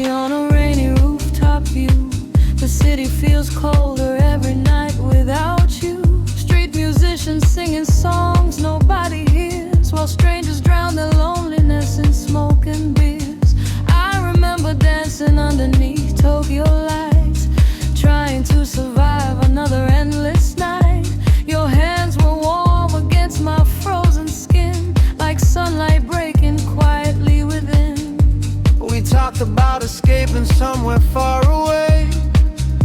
coffee on a rainy rooftop view. The city feels colder every night without you. Street musicians singing songs nobody hears, while strangers drown their loneliness in smoke and beers. I remember dancing underneath Tokyo lights, trying to survive another endless night. Your hands were warm against my frozen skin, like sunlight breaking quietly within. We talked about escaping somewhere far away,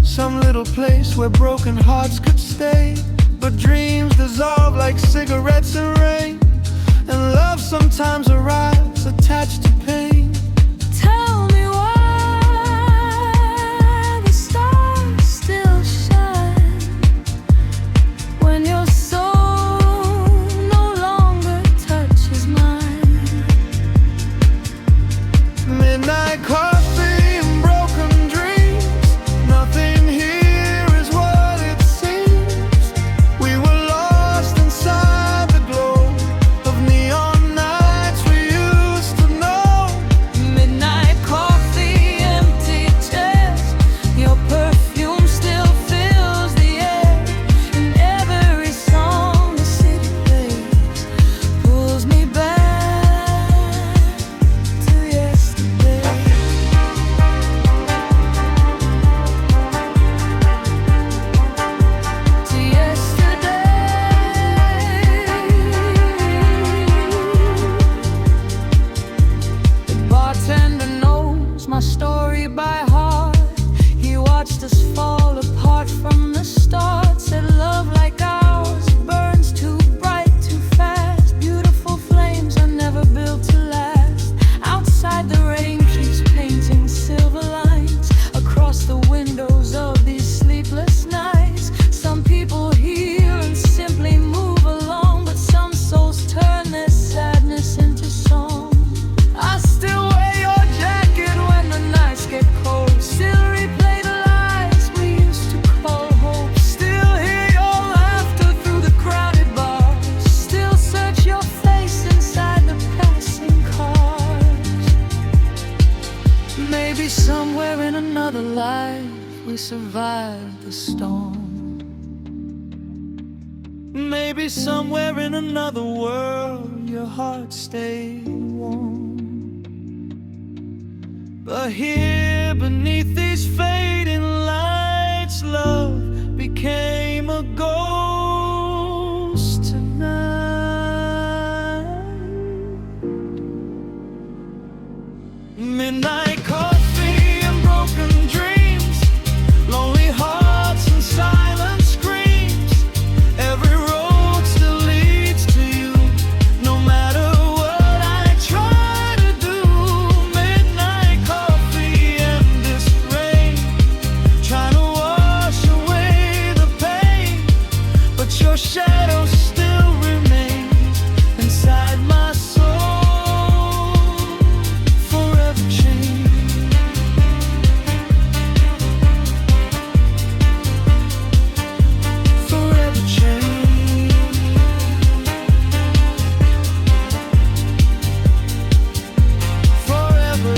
some little place where broken hearts could stay. But dreams dissolve like cigarettes in rain, and love sometimes arrives attached to pain. Tell me why the stars still shine when your soul no longer touches mine. Midnight coffee and broken dreams, nothing here is what it seems. We were lost inside the glow of neon nights we used to know. Midnight coffee, empty chairs, your perfume still fills the air. And every song the city plays pulls me back to yesterday. To yesterday. The bartender knows my story by heart. He watched us fall apart from the start. Said love like ours burns too bright, too fast. Beautiful flames are never built to last. Outside the rain keeps painting silver lines across the windows of these sleepless nights. Some people heal and simply move along, but some souls turn their sadness into song. I still wear your jacket when the nights get cold. Still replay the lies we used to call hope. Still hear your laughter through the crowded bars. Still search your face inside the passing cars. Maybe somewhere in another life we survived the storm. Maybe somewhere in another world your heart stayed warm. But here beneath these fading lights, love became a ghost tonight. Midnight coffee and broken dreams, lonely hearts and silent screams. Every road still leads to you, no matter what I try to do. Midnight coffee and this rain, trying to wash away the pain, but your shadow still remains inside my soul, forever changed. Forever changed. Forever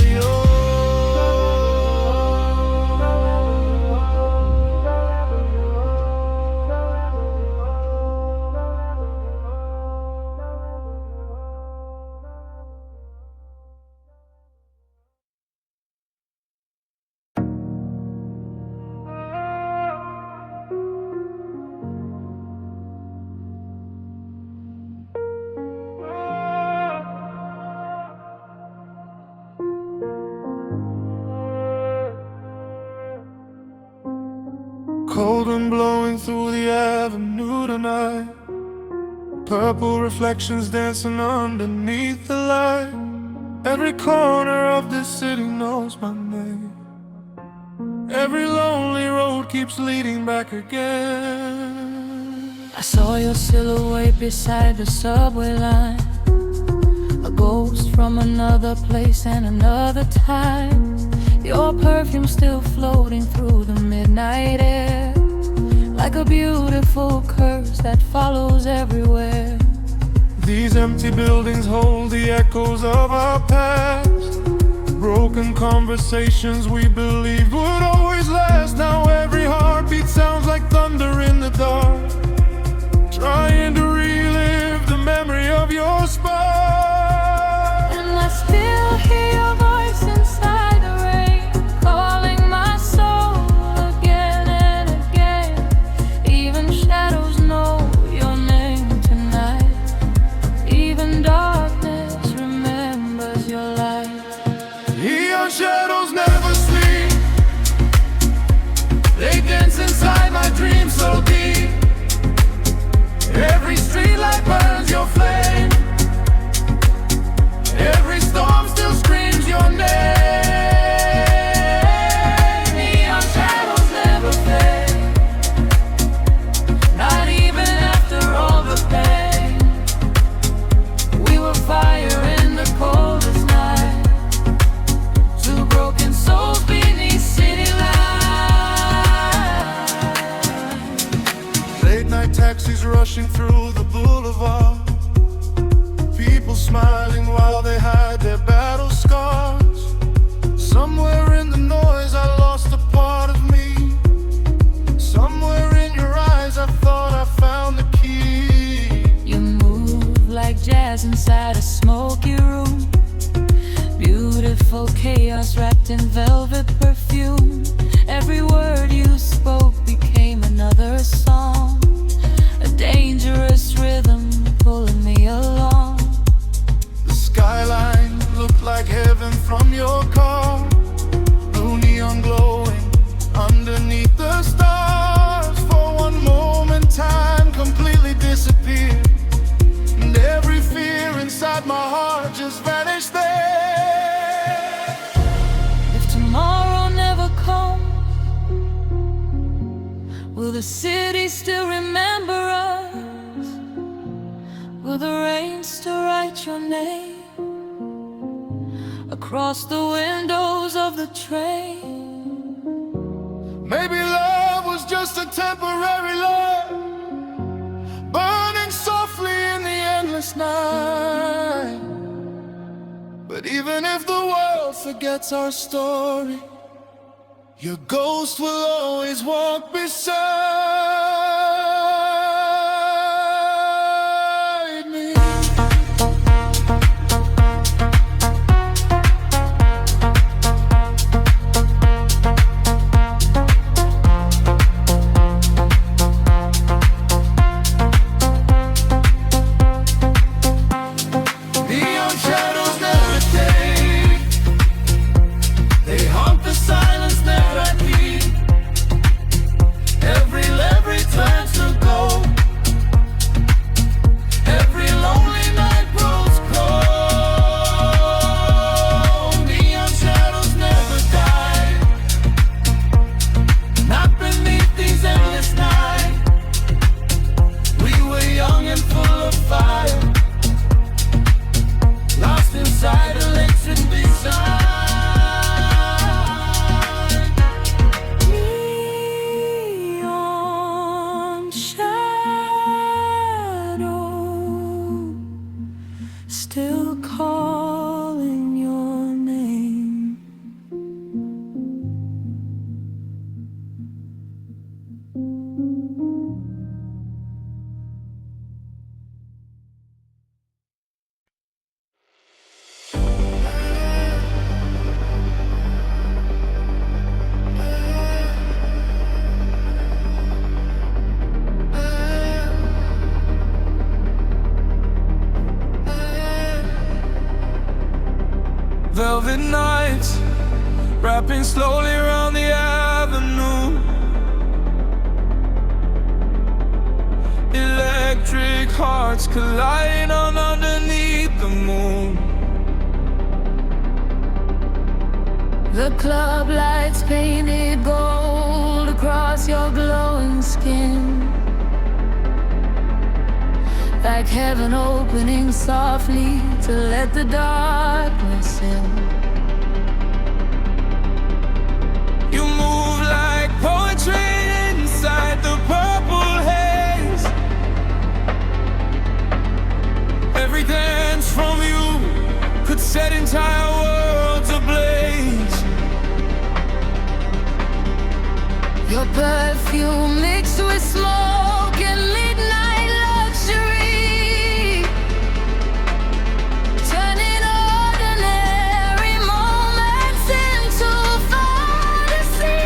cold wind blowing through the avenue tonight, purple reflections dancing underneath the light. Every corner of this city knows my name. Every lonely road keeps leading back again. I saw your silhouette beside the subway line, a ghost from another place and another time. Your perfume still floating through the midnight air, like a beautiful curse that follows everywhere. These empty buildings hold the echoes of our past, Broken conversations we believed would always last. Now every heartbeat sounds like thunder in the dark, trying to relive the memory of your spark. And I still hear your voice inside the rain, calling my soul again and again. Even shadows know your name tonight. Even darkness remembers your light. Neon shadows never sleep. They dance inside my dreams so deep. Every streetlight burns your flame. Every storm still screams your name. Neon shadows never fade, not even after all the pain. We were fire in the coldest night, two broken souls beneath city lights. Late night taxis rushing through the boulevard, people smiling while they hide their battle scars. Somewhere in the noise I lost a part of me. Somewhere in your eyes I thought I found the key. You move like jazz inside a smoky room, beautiful chaos wrapped in velvet perfume. Every word you spoke became another song, a dangerous rhythm pulling me along. The skyline looked like heaven from your car, blue neon glowing underneath the stars. For one moment time completely disappeared, and every fear inside my heart just vanished there. If tomorrow never comes, will the city still remember us? Will the rain still write your name across the windows of the train? Maybe love was just a temporary love, burning softly in the endless night. But even if the world forgets our story, your ghost will always walk beside me. Neon shadows never fade. They haunt the silence, never at peace. Every lever turns to gold. Every lonely night grows cold. Neon shadows never die, not beneath these endless nights. We were young and full of fire, lost inside electric design. Neon shadow still calling your name. Velvet nights wrapping slowly around the avenue. Electric hearts colliding on underneath the moon. The club lights painted gold across your glowing skin, like heaven opening softly to let the darkness in. You move like poetry inside the purple haze. Every dance from you could set entire worlds ablaze. Your perfume mixed with smoke and midnight luxury, turning ordinary moments into fantasy.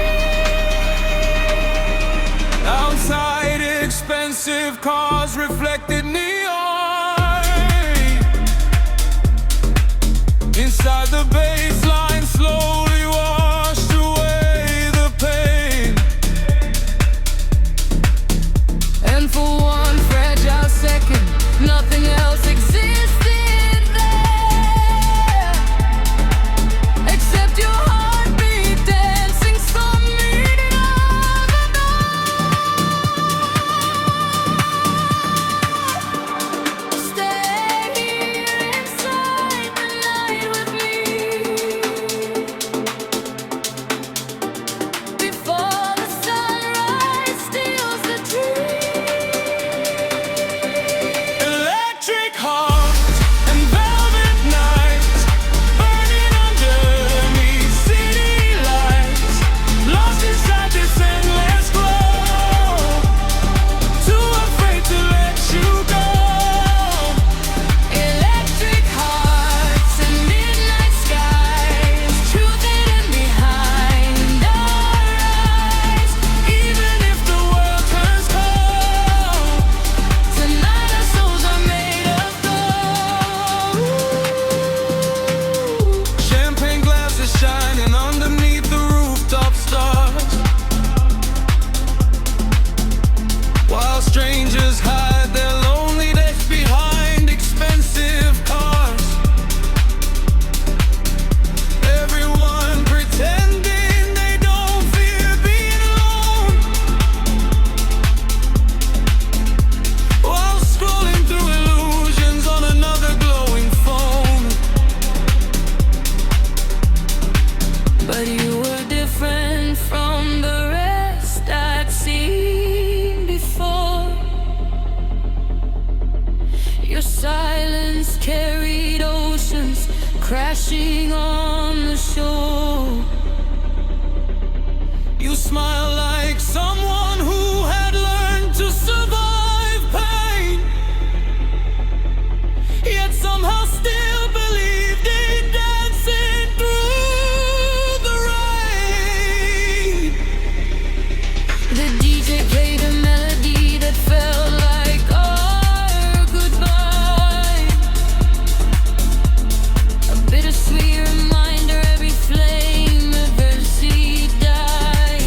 Outside, expensive cars reflected neon. Inside, the baseline slowly washed away the pain. And for one fragile second, nothing else existed there except your heartbeat dancing some meaning of the night. Stay here inside the night with me before the sunrise steals the dream. Electric hearts and velvet nights burning underneath city lights, lost inside this endless glow, too afraid to let you go. Electric hearts and midnight skies, truth hidden behind our eyes. Even if the world turns cold, tonight our souls are made of gold. Champagne glasses shining underneath the rooftop stars, while strangers hide their loneliness behind expensive cars. Everyone pretending they don't fear being alone, while scrolling through illusions on another glowing phone. But you were different from the rest I'd seen before. Your silence carried oceans crashing on the shore. You smile like someone who had learned to survive pain, yet somehow still believed in dancing through the rain. The DJ played a melody that felt like our goodbye, a bittersweet reminder every flame ever see die.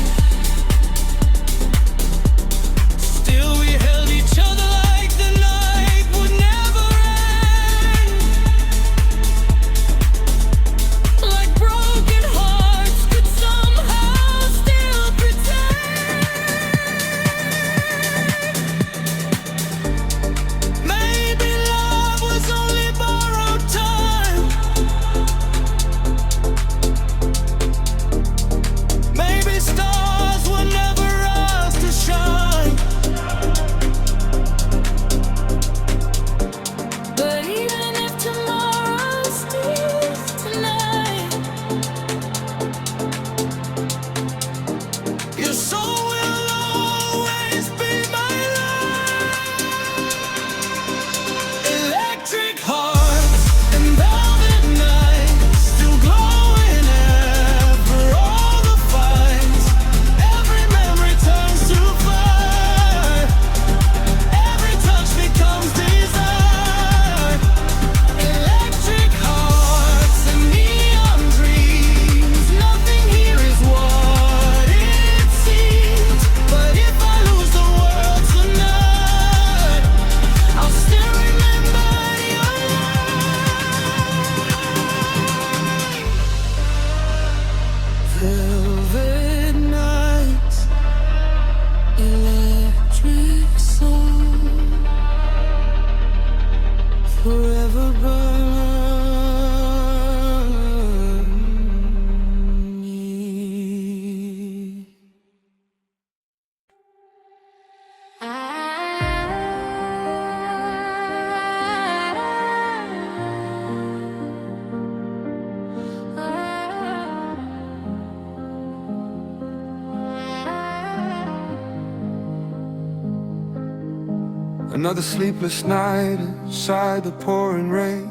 Another sleepless night inside the pouring rain.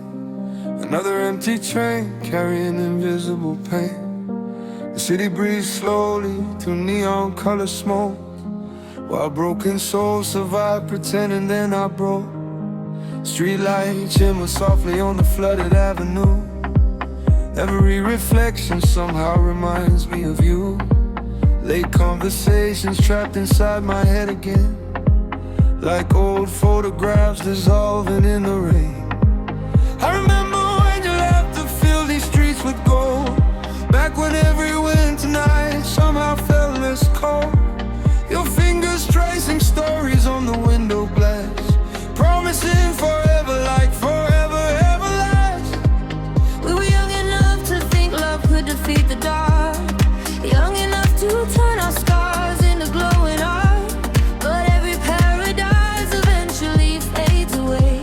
Another empty train carrying invisible pain. The city breathes slowly through neon color smoke, while broken souls survive pretending they're not broke. Streetlights shimmer softly on the flooded avenue. Every reflection somehow reminds me of you. Late conversations trapped inside my head again, like old photographs dissolving in the rain. I remember when you left to fill these streets with gold, back when every winter night somehow felt less cold. Your fingers tracing stories on the window glass, promising forever, like forever, ever last. We were young enough to think love could defeat the dark, young enough to turn our scars into glowing art. But every paradise eventually fades away,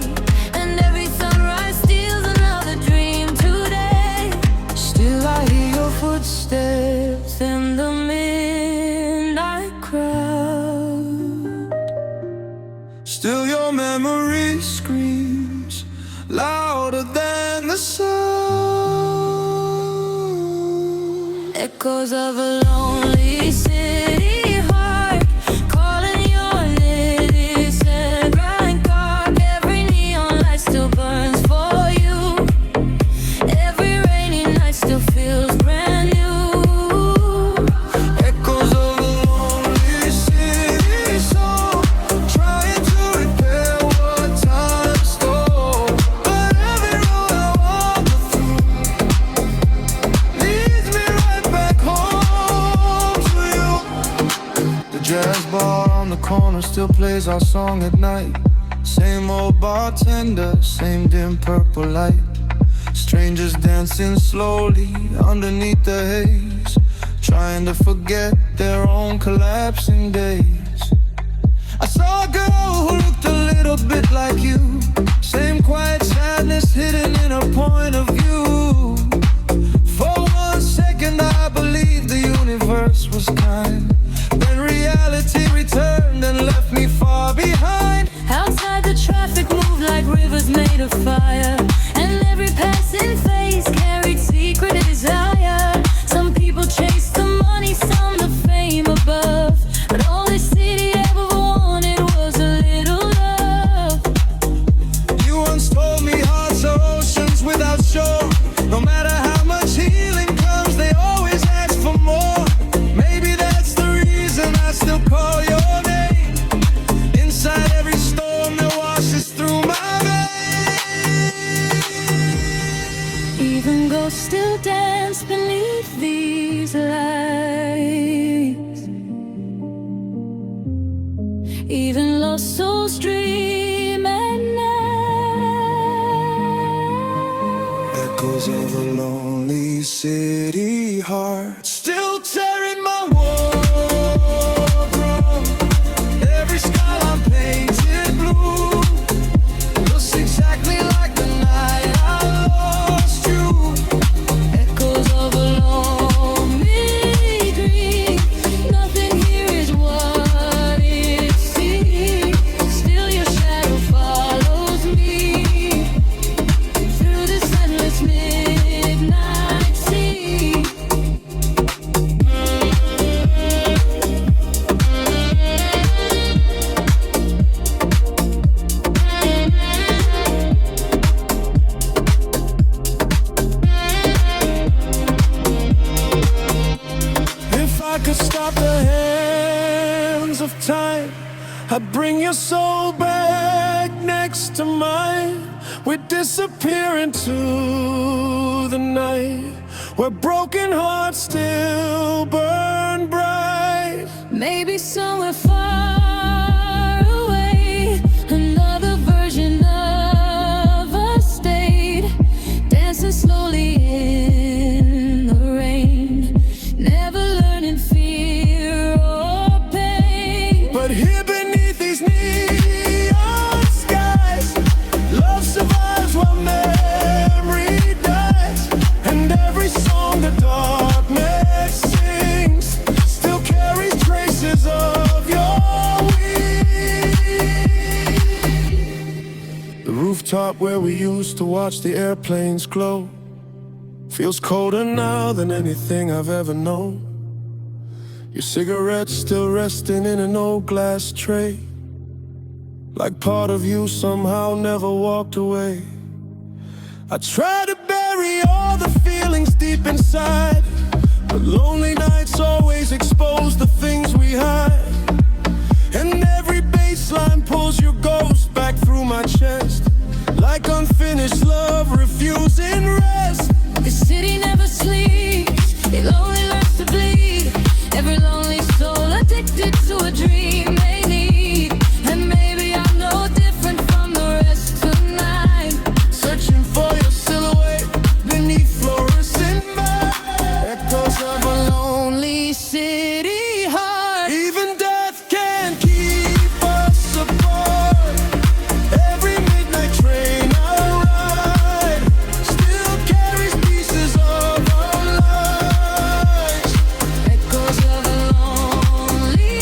and every sunrise steals another dream today. Still I hear your footsteps in the midnight crowd. Still your memory screams louder than the sound. Echoes of a lonely city heart, calling your innocent grind dark. Every neon light still burns for you. Every rainy night still feels brand new. Echoes of a lonely city soul, trying to repair what time stole. But every road I walk through leads me right back home to you. The jazz bar on the corner still plays our song at night. Same old bartender, same dim purple light. Strangers dancing slowly underneath the haze, trying to forget their own collapsing days. I saw a girl who looked a little bit like you, same quiet sadness hidden in her point of view. For 1 second I believed the universe was kind, then reality returned and left me far behind. Outside the traffic moved like rivers made of fire, and every passing face carried secret desire. Some people chase the money, some the fame above, but all this city ever wanted was a little love. You once told me hearts are oceans without shore. No matter how much healing comes, they always ask for more. Maybe that's the reason I still call your name. Inside every storm that washes through my veins. Even ghosts still dance beneath these lights. Even lost souls dream at night. Echoes of a lonely city heart, still tearing my wardrobe. Every skyline painted blue looks exactly like the night I lost you. Echoes of a lonely dream. Nothing here is what it seems. Still your shadow follows me through this endless midnight sea. If I could stop the hands of time, I'd bring your soul back next to mine. We'd disappear into the night, where broken hearts still burn bright. Maybe somewhere far away, another version of us stayed, dancing slowly in the rain, never learning fear or pain. But here beneath these neon skies, love survives while memory dies. And every song the darkness sings still carries traces of rooftop where we used to watch the airplanes glow feels colder now than anything I've ever known. Your cigarette's still resting in an old glass tray, like part of you somehow never walked away. I try to bury all the feelings deep inside, but lonely nights always expose the things we hide. And every baseline pulls your ghost back through my chest, like unfinished love refusing rest. This city never sleeps, it only learns to bleed. Every lonely soul addicted to a dream they need. And maybe I'm no different from the rest tonight, Searching for your silhouette beneath fluorescent light. Echoes of a lonely city heart. even death can't keep us apart. Every midnight train I ride still carries pieces of our lives. Echoes of a lonely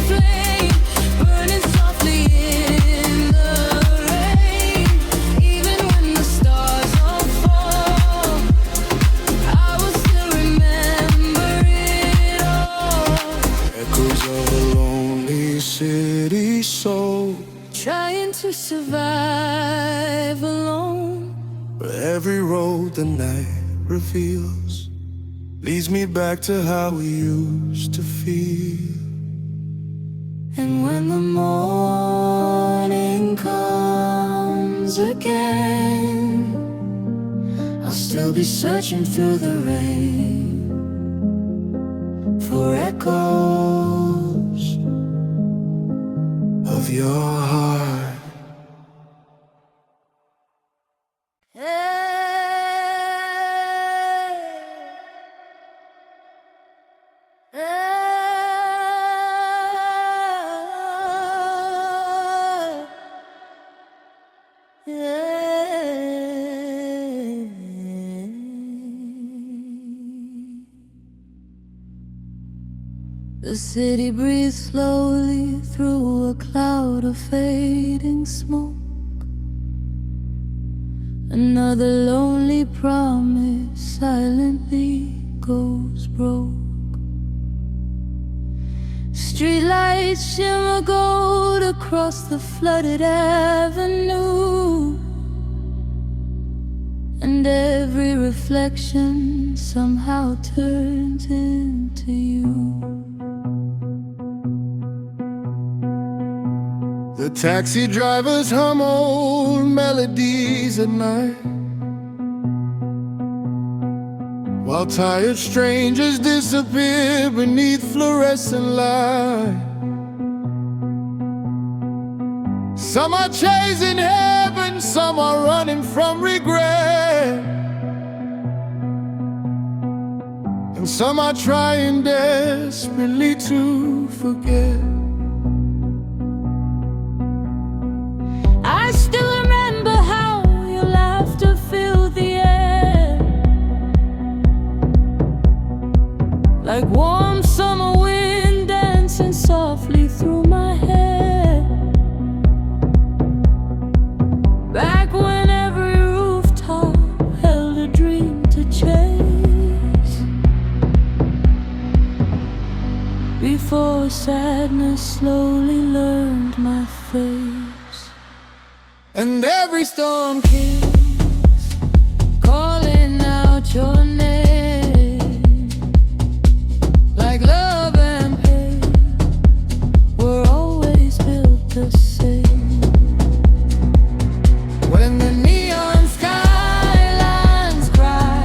flame burning softly in the rain. Even when the stars all fall, I will still remember it all. Echoes of a lonely city soul, Trying to survive alone. where every road the night reveals leads me back to how we used to feel. And when the morning comes again, I'll still be searching through the rain for echoes Of your heart. The city breathes slowly through a cloud of fading smoke. Another lonely promise silently goes broke. Streetlights shimmer gold across the flooded avenue, and every reflection somehow turns into you. The taxi drivers hum old melodies at night, while tired strangers disappear beneath fluorescent light. Some are chasing heaven, some are running from regret, and some are trying desperately to forget. I still remember how your laughter filled the air, like warm summer wind dancing softly through my hair. Back when every rooftop held a dream to chase, before sadness slowly learned my face. And every Storm kings calling out your name, like love and pain were always built the same. When the neon skylines cry,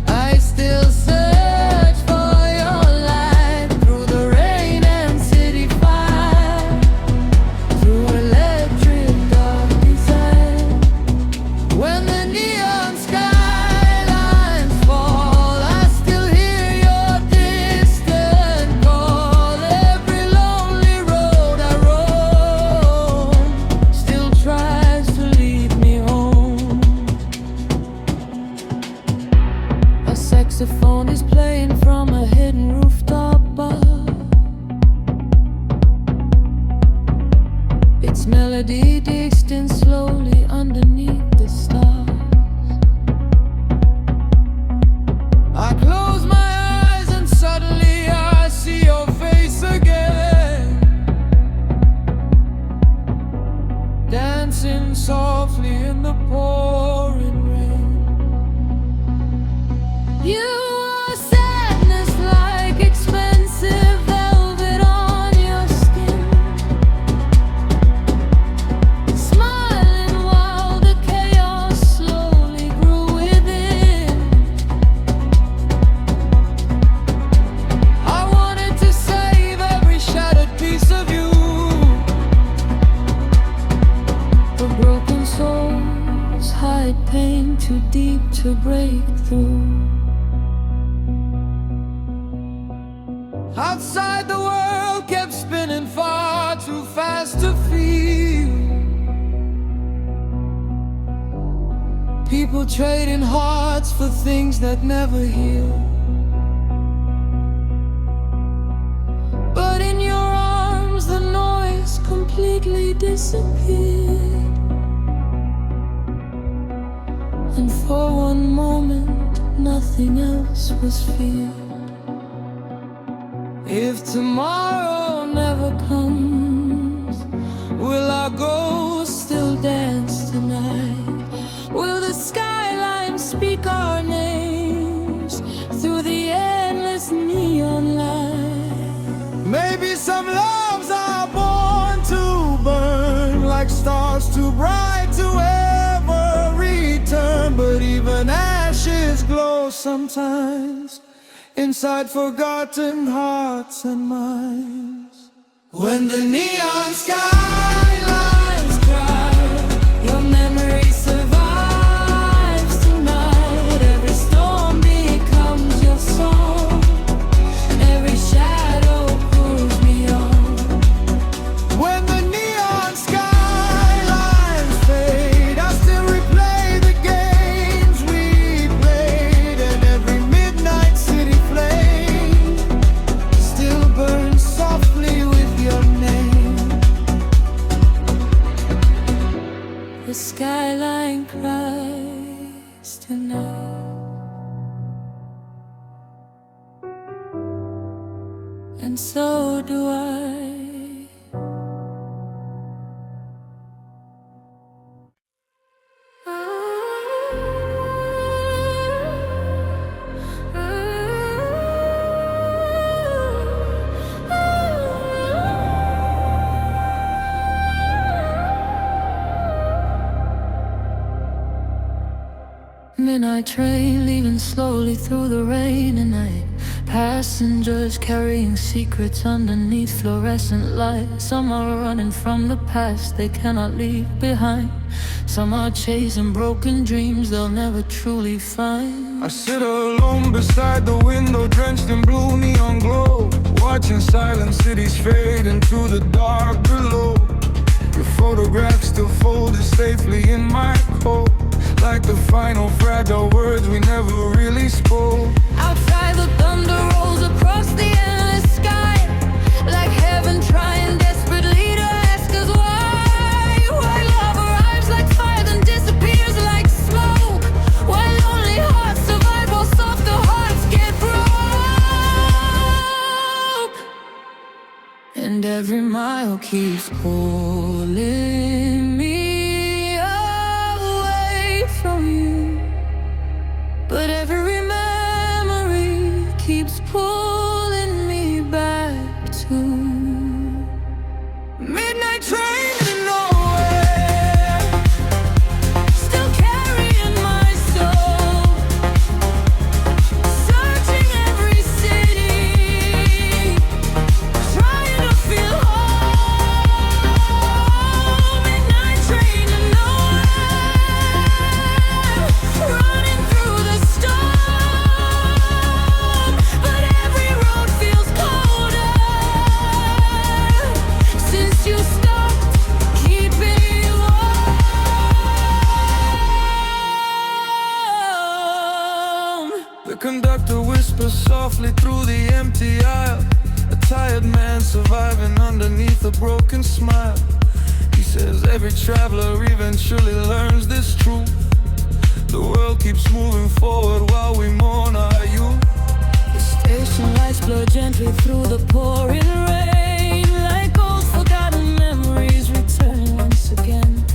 I still search for your light through the rain and city fire, through electric dark. When the neon skylines fall, too deep to break through. Outside the world kept spinning far too fast to feel. People trading hearts for things that never heal. But in your arms the noise completely disappeared. And for one moment nothing else was feared. If tomorrow never comes, will our ghosts still dance tonight? Will the skyline speak our names through the endless neon light? Maybe some loves are born to burn, like stars too bright to ever return. But even ashes glow sometimes inside forgotten hearts and minds. When the neon skylines cry, your memory survives tonight. Every storm becomes your song, and every shadow pulls me on. When the neon skylines fade, I still replay the games we played, and every midnight city flame still burns softly with your name. The skyline cries tonight, and so do I. Midnight train leaving slowly through the rain at night. Passengers carrying secrets underneath fluorescent lights. Some are running from the past they cannot leave behind. Some are chasing broken dreams they'll never truly find. I sit alone beside the window, drenched in blue neon glow, watching silent cities fade into the dark below. Your photograph still folded safely in my coat, like the final fragile words we never really spoke. Outside the thunder rolls across the endless sky, like heaven trying desperately to ask us why. Why love arrives like fire then disappears like smoke. Why lonely hearts survive while softer hearts get broke. And every mile keeps pulling me away from you, but every memory keeps pulling me back to midnight train to nowhere, still carrying my soul, searching every city, trying to feel home. Midnight train to nowhere, running through the storm, but every road feels colder since you stopped keeping warm. The conductor whispers softly through the empty aisle, a tired man surviving underneath a broken smile. He says every traveler eventually learns this truth. The world keeps moving forward while we mourn our youth. The station lights blur gently through the pouring rain, like old forgotten memories return once again.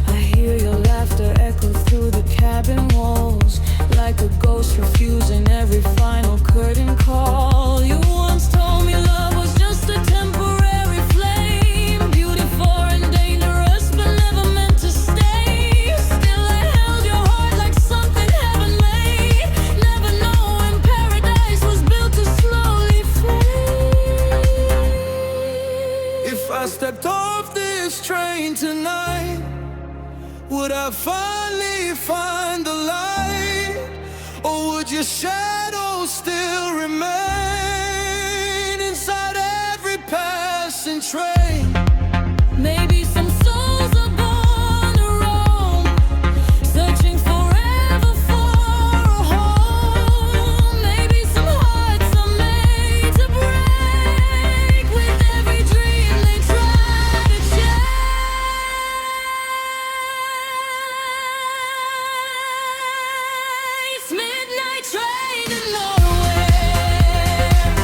I hear your laughter echo through the cabin walls, like a ghost refusing every final curtain call. You once told me love was just a temporary flame, beautiful and dangerous, but never meant to stay. Still I held your heart like something heavenly, never knowing paradise was built to slowly fade. If I stepped off this train tonight, Would I finally find the light? Or would your shadow still remain inside every passing train? Maybe some souls are born to roam, searching forever for a home. Maybe some hearts are made to break with every dream they try to chase. Midnight train to nowhere,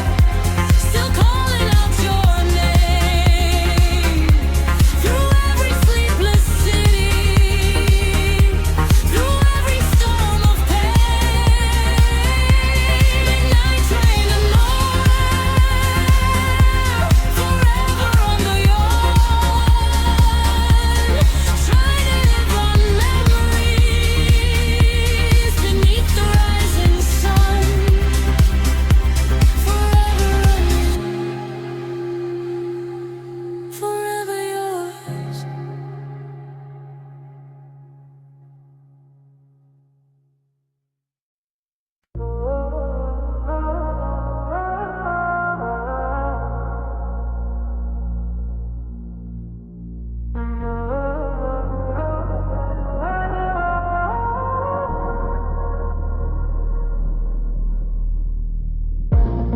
still calling out your name. Through every sleepless city, through every storm of pain. Midnight train to nowhere, forever under your one. Trying to live on memories beneath the rising sun. Forever yours.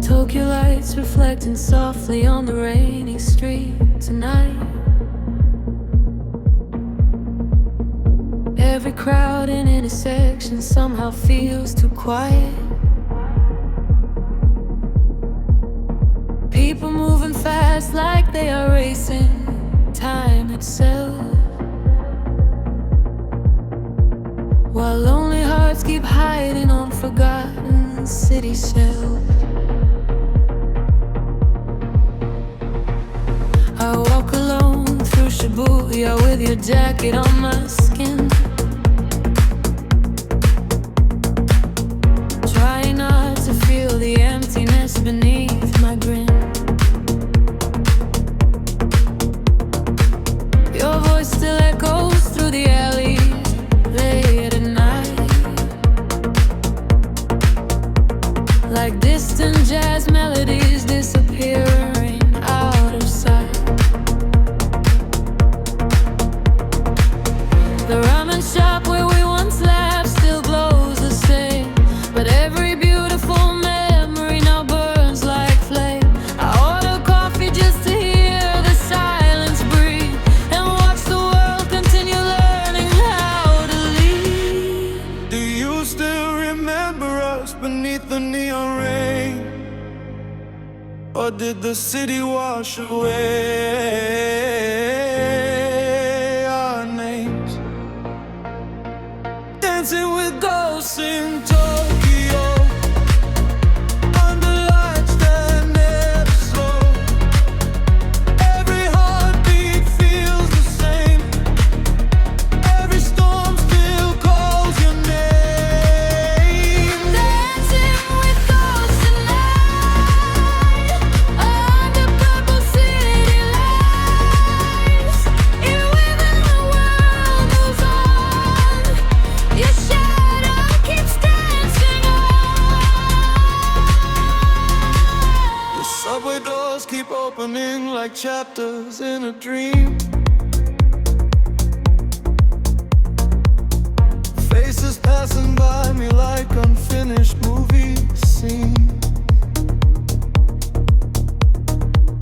Tokyo lights reflecting softly on the rainy street tonight. Every crowd and intersection somehow feels too quiet. People moving fast like they are racing time itself, while lonely hearts keep hiding on forgotten city shelves. I walk alone through Shibuya with your jacket on my skin, trying not to feel the emptiness beneath my grin. Your voice still echoes through the alley late at night, like distant jazz melodies disappearing out of sight. The ramen shop where we once laughed still glows the same, but every beautiful memory now burns like flame. I order coffee just to hear the silence breathe and watch the world continue learning how to lead. Do you still remember us beneath the neon rain? Or did the city wash away our names? Dancing with ghosts in Tokyo, under lights that never slow. Every heartbeat feels the same. Every storm still calls your name. Dancing with ghosts tonight, under purple city lights. Even the world moves on, your shadow keeps dancing on. The subway doors keep opening like chapters in a dream. Faces passing by me like unfinished movie scenes.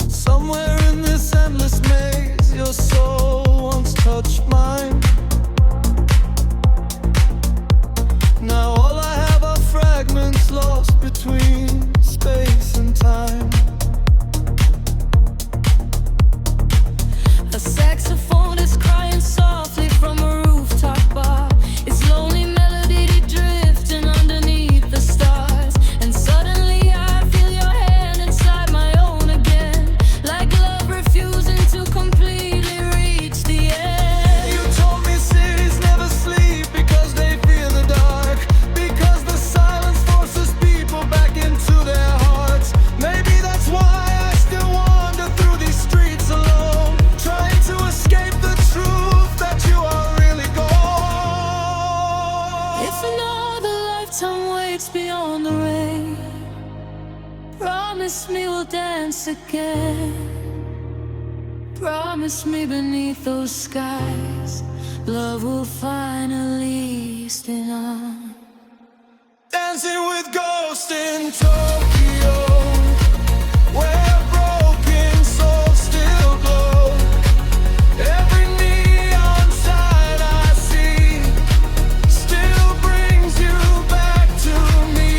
Somewhere in this endless maze, your soul once touched mine. Now all I have are fragments lost between space and time. A saxophone is crying softly from a rooftop bar. Its lonely melody drifting underneath the stars. And suddenly I feel your hand inside my own again, like love refusing to completely reach the end. dance again. Promise me beneath those skies, love will finally stand on. Dancing with ghosts in Tokyo, where broken souls still glow. Every neon sign I see still brings you back to me.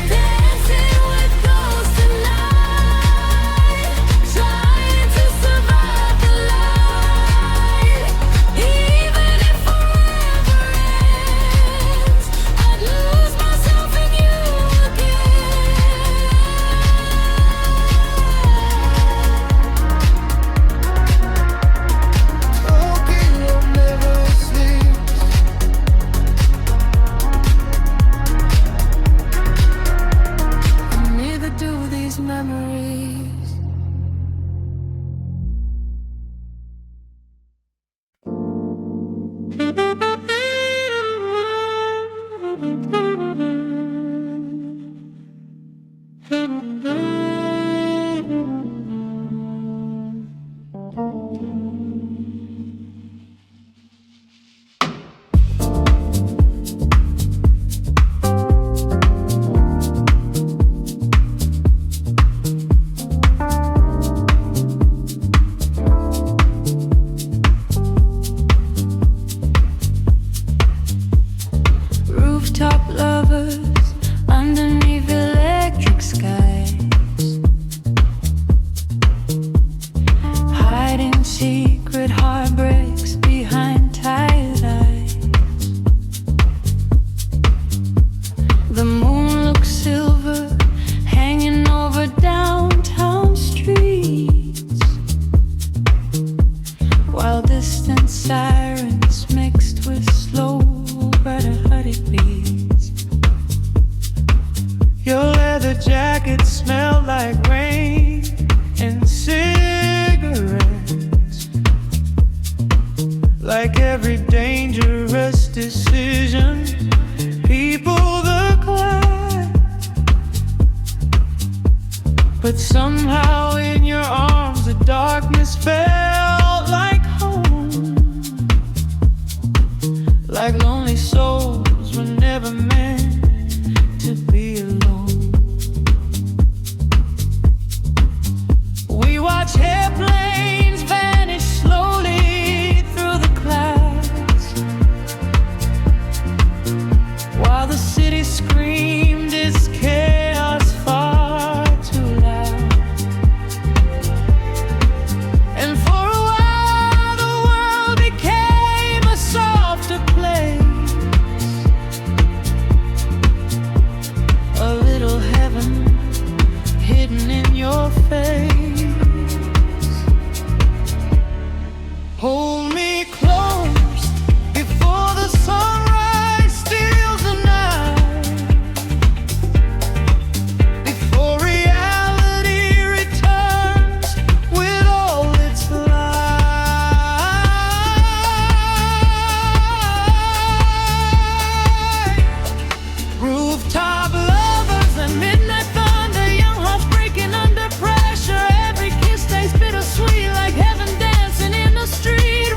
Dancing with ghosts tonight, trying to survive the light. Even if forever ends, I'd lose myself in you again. Tokyo never sleeps. And neither do these memories. Rooftop lovers underneath electric skies, hiding secret heartbreaks behind tired eyes. The moon looks silver, hanging over downtown streets, while distant sirens mixed with slow hypnotic beats. Your leather jacket smelled like rain and cigarettes, like every dangerous decision people the climb. But somehow in your arms the darkness felt like home, like lonely souls were never meant to be alone. We watch airplanes vanish slowly through the clouds, while the city screamed its chaos far too loud. And for a while the world became a softer place, a little heaven hidden in your face. Hold me close before the sunrise steals the night, before reality returns with all its light. Rooftop lovers and midnight thunder, young hearts breaking under pressure. Every kiss tastes bittersweet, like heaven dancing in the street.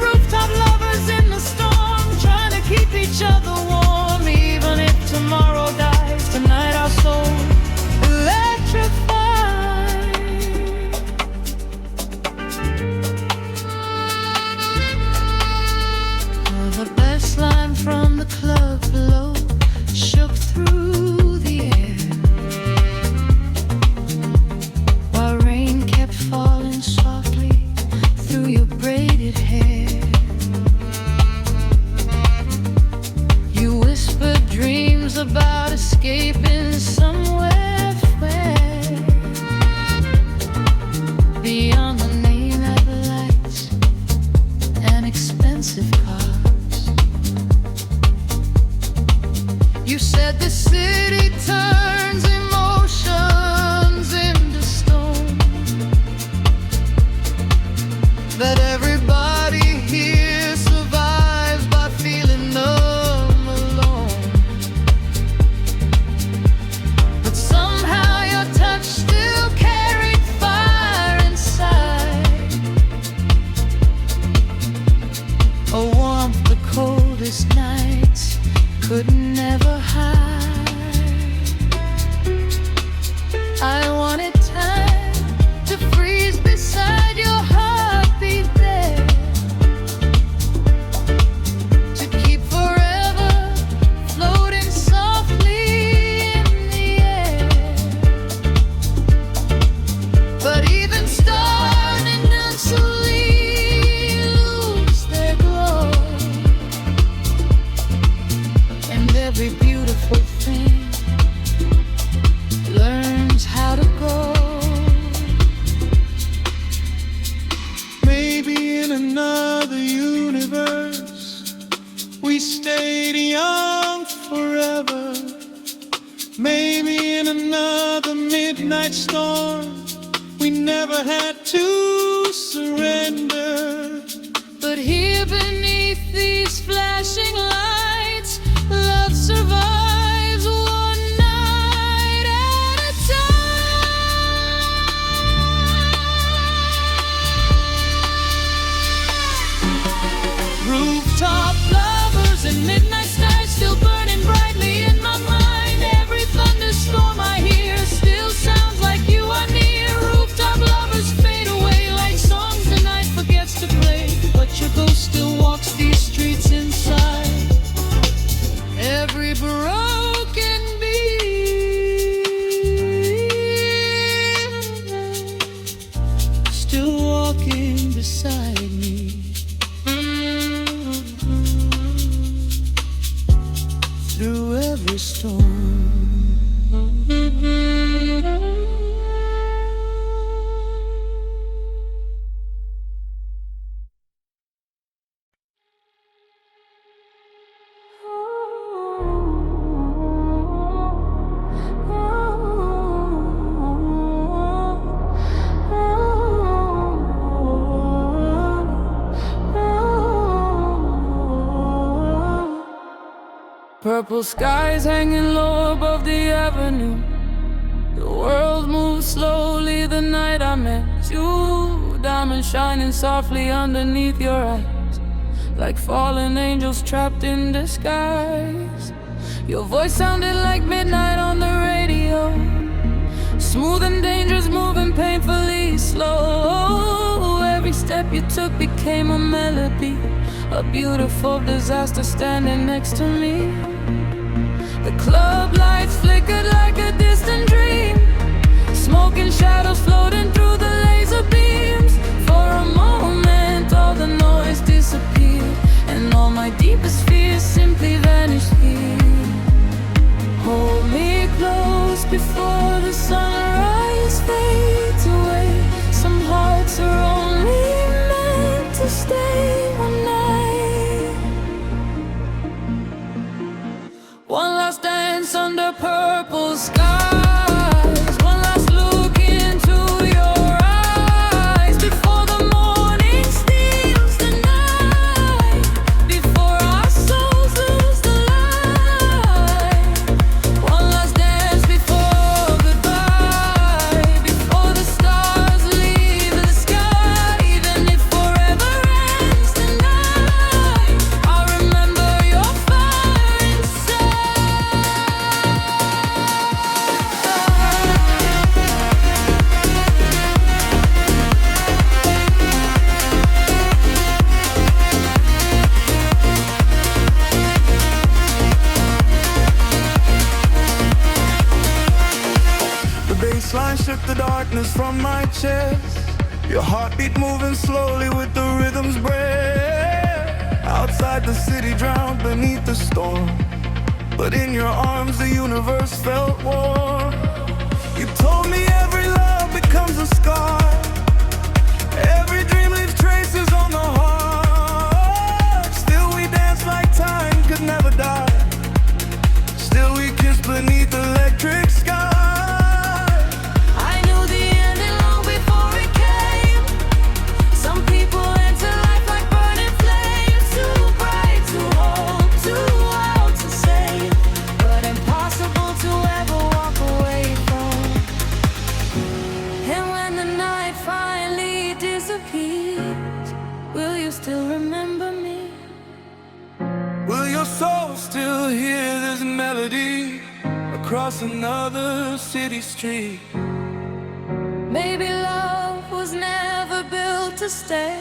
We never had to surrender. But here beneath these flashing lights, love survives one night at a time. Rooftop lovers and midnight stars still burning brightly in my mind. Every thunderstorm I hear still sounds like you are near. Rooftop lovers fade away like songs the night forgets to play. But your ghost still walks these streets inside every broken beat, still walking beside me through every storm. Purple skies hanging low above the avenue. The world moves slowly the night I met you. Diamonds shining softly underneath your eyes, like fallen angels trapped in disguise. Your voice sounded like midnight on the radio, smooth and dangerous, moving painfully slow. Every step you took became a melody, a beautiful disaster standing next to me. The club lights flickered like a distant dream, smoke and shadows floating through the laser beams. For a moment all the noise disappeared, and all my deepest fears simply vanished here. Hold me close before the sunrise fades away. Some hearts are only meant to stay one night. One last dance under purple skies, one last look into your eyes before the morning steals the night, before our souls lose the light. One last dance before goodbye, before the stars leave the sky. Even if forever ends tonight, I'll remember your fire inside. The baseline shook the darkness from my chest. Your heartbeat moving slowly with the rhythm's breath. Outside the city drowned beneath the storm, but in your arms the universe felt warm. You told me every love becomes a scar, every dream leaves traces on the heart. Still we dance like time could never die, still we kiss beneath electric skies. I knew the ending long before it came. Some people enter life like burning flames, too bright, too old, too wild to save, but impossible to ever walk away from. And when the night finally disappears, will you still remember me? Will your soul still hear this melody across another city street? Maybe love was never built to stay.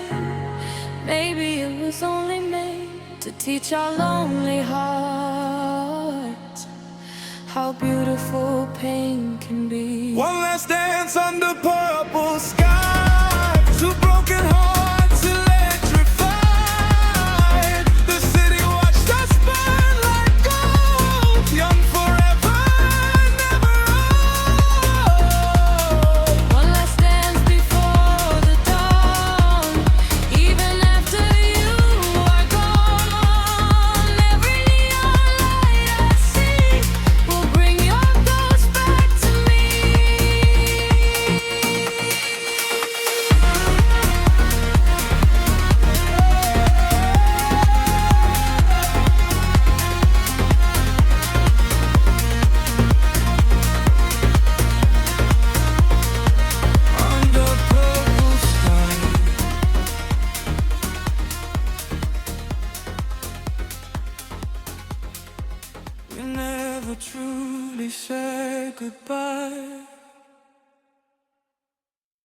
Maybe it was only made to teach our lonely hearts how beautiful pain can be. One last dance under purple sky.